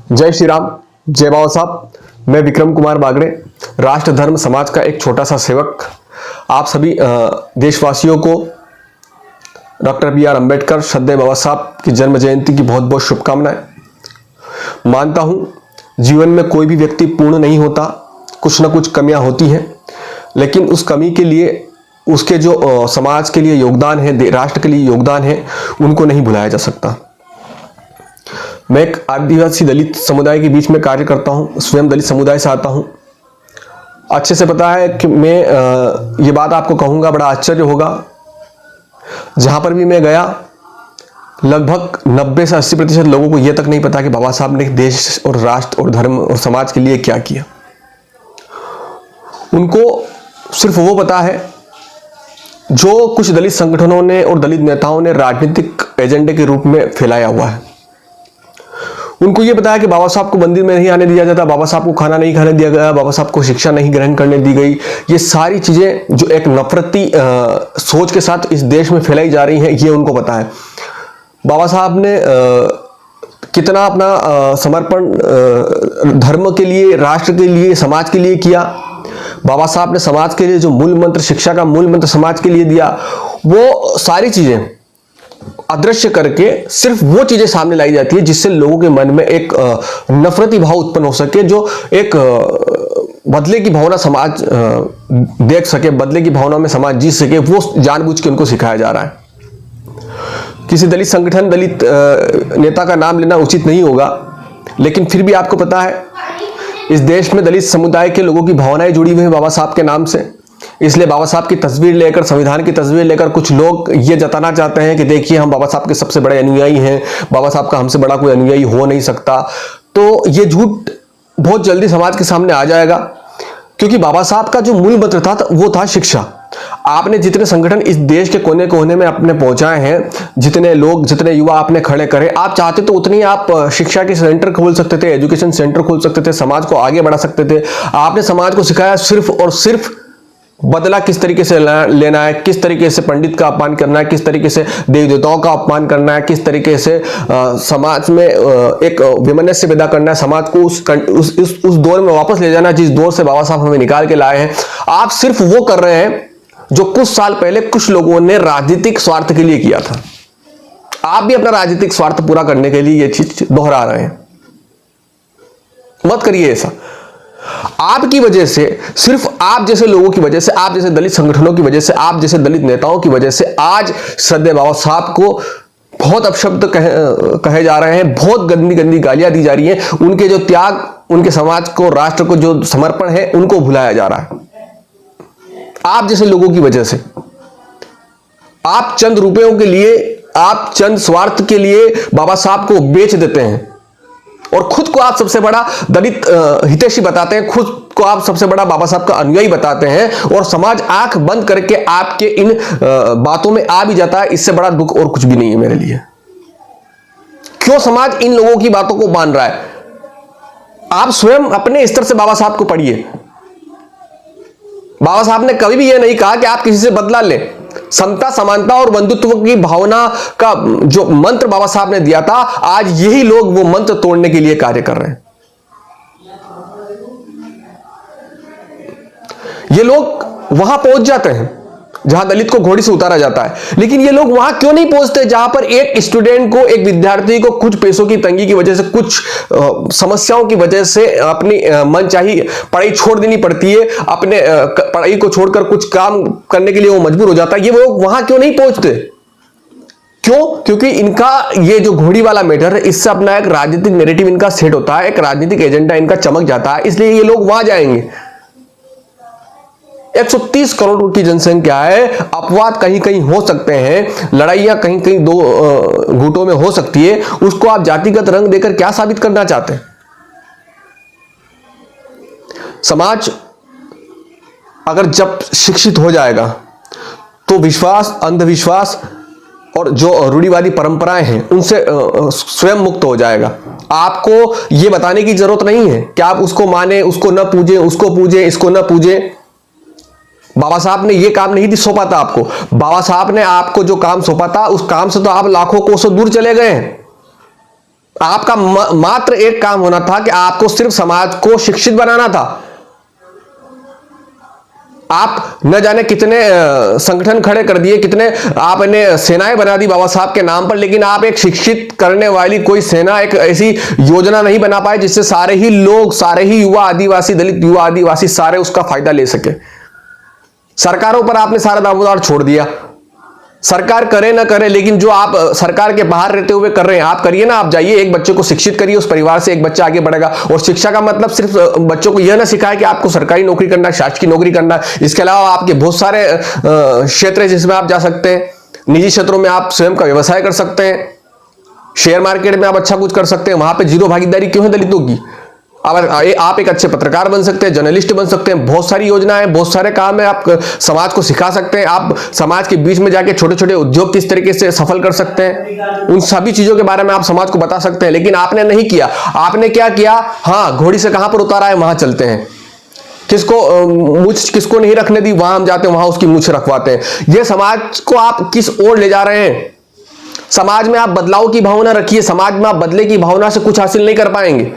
जय श्री राम, जय बाबा साहब। मैं विक्रम कुमार बागड़े, राष्ट्र धर्म समाज का एक छोटा सा सेवक। आप सभी देशवासियों को डॉक्टर बी.आर. अम्बेडकर श्रद्धेय बाबा साहब की जन्म जयंती की बहुत बहुत शुभकामनाएं। मानता हूं जीवन में कोई भी व्यक्ति पूर्ण नहीं होता, कुछ ना कुछ कमियां होती हैं, लेकिन उस कमी के लिए उसके जो समाज के लिए योगदान है, राष्ट्र के लिए योगदान है, उनको नहीं भुलाया जा सकता। मैं एक आदिवासी दलित समुदाय के बीच में कार्य करता हूं, स्वयं दलित समुदाय से आता हूं। अच्छे से पता है कि मैं ये बात आपको कहूंगा, बड़ा आश्चर्य होगा। जहां पर भी मैं गया, लगभग 90 से 80% लोगों को यह तक नहीं पता कि बाबा साहब ने देश और राष्ट्र और धर्म और समाज के लिए क्या किया। उनको सिर्फ वो पता है जो कुछ दलित संगठनों ने और दलित नेताओं ने राजनीतिक एजेंडे के रूप में फैलाया हुआ है। उनको ये पता है कि बाबा साहब को मंदिर में नहीं आने दिया जाता, बाबा साहब को खाना नहीं खाने दिया गया, बाबा साहब को शिक्षा नहीं ग्रहण करने दी गई। ये सारी चीजें जो एक नफरती सोच के साथ इस देश में फैलाई जा रही हैं, ये उनको पता है। बाबा साहब ने कितना अपना समर्पण धर्म के लिए, राष्ट्र के लिए, समाज के लिए किया। बाबा साहब ने समाज के लिए जो मूल मंत्र, शिक्षा का मूल मंत्र समाज के लिए दिया, वो सारी चीजें अदृश्य करके सिर्फ वो चीजें सामने लाई जाती है जिससे लोगों के मन में एक नफरती भाव उत्पन्न हो सके, जो एक बदले की भावना समाज देख सके, बदले की भावना में समाज जी सके। वो जानबूझ के उनको सिखाया जा रहा है। किसी दलित संगठन, दलित नेता का नाम लेना उचित नहीं होगा, लेकिन फिर भी आपको पता है इस देश में दलित समुदाय के लोगों की भावनाएं जुड़ी हुई हैं बाबा साहब के नाम से। इसलिए बाबा साहब की तस्वीर लेकर, संविधान की तस्वीर लेकर कुछ लोग ये जताना चाहते हैं कि देखिए हम बाबा साहब के सबसे बड़े अनुयायी हैं, बाबा साहब का हमसे बड़ा कोई अनुयायी हो नहीं सकता। तो ये झूठ बहुत जल्दी समाज के सामने आ जाएगा, क्योंकि बाबा साहब का जो मूल मंत्र था वो था शिक्षा। आपने जितने संगठन इस देश के कोने कोने में अपने पहुंचाए हैं, जितने लोग, जितने युवा आपने खड़े करे, आप चाहते तो उतनी आप शिक्षा के सेंटर खोल सकते थे, एजुकेशन सेंटर खोल सकते थे, समाज को आगे बढ़ा सकते थे। आपने समाज को सिखाया सिर्फ और सिर्फ बदला किस तरीके से लेना है, किस तरीके से पंडित का अपमान करना है, किस तरीके से देवी देवताओं का अपमान करना है, किस तरीके से समाज में एक विमनस्य पैदा करना है, समाज को उस दौर में वापस ले जाना जिस दौर से बाबा साहब हमें निकाल के लाए हैं। आप सिर्फ वो कर रहे हैं जो कुछ साल पहले कुछ लोगों ने राजनीतिक स्वार्थ के लिए किया था। आप भी अपना राजनीतिक स्वार्थ पूरा करने के लिए ये चीज दोहरा रहे हैं। मत करिए ऐसा। आपकी वजह से, सिर्फ आप जैसे लोगों की वजह से, आप जैसे दलित संगठनों की वजह से, आप जैसे दलित नेताओं की वजह से आज श्रद्धेय बाबा साहब को बहुत अपशब्द कहे जा रहे हैं, बहुत गंदी गंदी गालियां दी जा रही हैं। उनके जो त्याग, उनके समाज को, राष्ट्र को जो समर्पण है, उनको भुलाया जा रहा है आप जैसे लोगों की वजह से। आप चंद रुपयों के लिए, आप चंद स्वार्थ के लिए बाबा साहब को बेच देते हैं और खुद को आप सबसे बड़ा दलित हितैषी बताते हैं, खुद को आप सबसे बड़ा बाबा साहब का अनुयायी बताते हैं, और समाज आंख बंद करके आपके इन बातों में आ भी जाता है। इससे बड़ा दुख और कुछ भी नहीं है मेरे लिए। क्यों समाज इन लोगों की बातों को मान रहा है? आप स्वयं अपने स्तर से बाबा साहब को पढ़िए। बाबा साहब ने कभी भी यह नहीं कहा कि आप किसी से बदला लें। समता, समानता और बंधुत्व की भावना का जो मंत्र बाबा साहब ने दिया था, आज यही लोग वो मंत्र तोड़ने के लिए कार्य कर रहे हैं। ये लोग वहां पहुंच जाते हैं जहां दलित को घोड़ी से उतारा जाता है, लेकिन ये लोग वहां क्यों नहीं पहुंचते जहां पर एक स्टूडेंट को, एक विद्यार्थी को कुछ पैसों की तंगी की वजह से, कुछ समस्याओं की वजह से अपनी मनचाही पढ़ाई छोड़ देनी पड़ती है, अपने पढ़ाई को छोड़कर कुछ काम करने के लिए वो मजबूर हो जाता है। ये लोग वहां क्यों नहीं पहुंचते? क्यों? क्योंकि इनका ये जो घोड़ी वाला मैटर है, इससे अपना एक राजनीतिक नैरेटिव इनका सेट होता है, एक राजनीतिक एजेंडा इनका चमक जाता है, इसलिए ये लोग वहां जाएंगे। 130 करोड़ की जनसंख्या है, अपवाद कहीं कहीं हो सकते हैं, लड़ाइयां कहीं कहीं दो गुटों में हो सकती है। उसको आप जातिगत रंग देकर क्या साबित करना चाहते हैं? समाज अगर जब शिक्षित हो जाएगा तो विश्वास, अंधविश्वास और जो रूढ़िवादी परंपराएं हैं उनसे स्वयं मुक्त हो जाएगा। आपको यह बताने की जरूरत नहीं है कि आप उसको माने, उसको न पूजे, उसको पूजे, इसको न पूजे। बाबा साहब ने यह काम नहीं सौंपा था आपको। बाबा साहब ने आपको जो काम सौंपा था, उस काम से तो आप लाखों कोसों दूर चले गए हैं। आपका मात्र एक काम होना था कि आपको सिर्फ समाज को शिक्षित बनाना था। आप न जाने कितने संगठन खड़े कर दिए, कितने आपने सेनाएं बना दी बाबा साहब के नाम पर, लेकिन आप एक शिक्षित करने वाली कोई सेना, एक ऐसी योजना नहीं बना पाए जिससे सारे ही लोग, सारे ही युवा आदिवासी, दलित युवा आदिवासी सारे उसका फायदा ले सके। सरकारों पर आपने सारा दारोमदार छोड़ दिया। सरकार करे ना करे, लेकिन जो आप सरकार के बाहर रहते हुए कर रहे हैं, आप करिए ना। आप जाइए, एक बच्चे को शिक्षित करिए, उस परिवार से एक बच्चा आगे बढ़ेगा। और शिक्षा का मतलब सिर्फ बच्चों को यह ना सिखाए कि आपको सरकारी नौकरी करना है, शासकीय नौकरी करना है। इसके अलावा आपके बहुत सारे क्षेत्र है जिसमें आप जा सकते हैं। निजी क्षेत्रों में आप स्वयं का व्यवसाय कर सकते हैं, शेयर मार्केट में आप अच्छा कुछ कर सकते हैं। वहां पर जीरो भागीदारी क्यों है दलितों की? आप एक अच्छे पत्रकार बन सकते हैं, जर्नलिस्ट बन सकते हैं। बहुत सारी योजनाएं, बहुत सारे काम है, आप समाज को सिखा सकते हैं। आप समाज के बीच में जाके छोटे छोटे उद्योग किस तरीके से सफल कर सकते हैं, उन सभी चीजों के बारे में आप समाज को बता सकते हैं। लेकिन आपने नहीं किया। आपने क्या किया? हाँ, घोड़ी से कहां पर उतारा है वहां चलते हैं। किसको नहीं रखने दी, वहां हम जाते हैं, वहां उसकी मूछ रखवाते हैं। ये समाज को आप किस ओर ले जा रहे हैं? समाज में आप बदलाव की भावना रखिए। समाज में आप बदले की भावना से कुछ हासिल नहीं कर पाएंगे।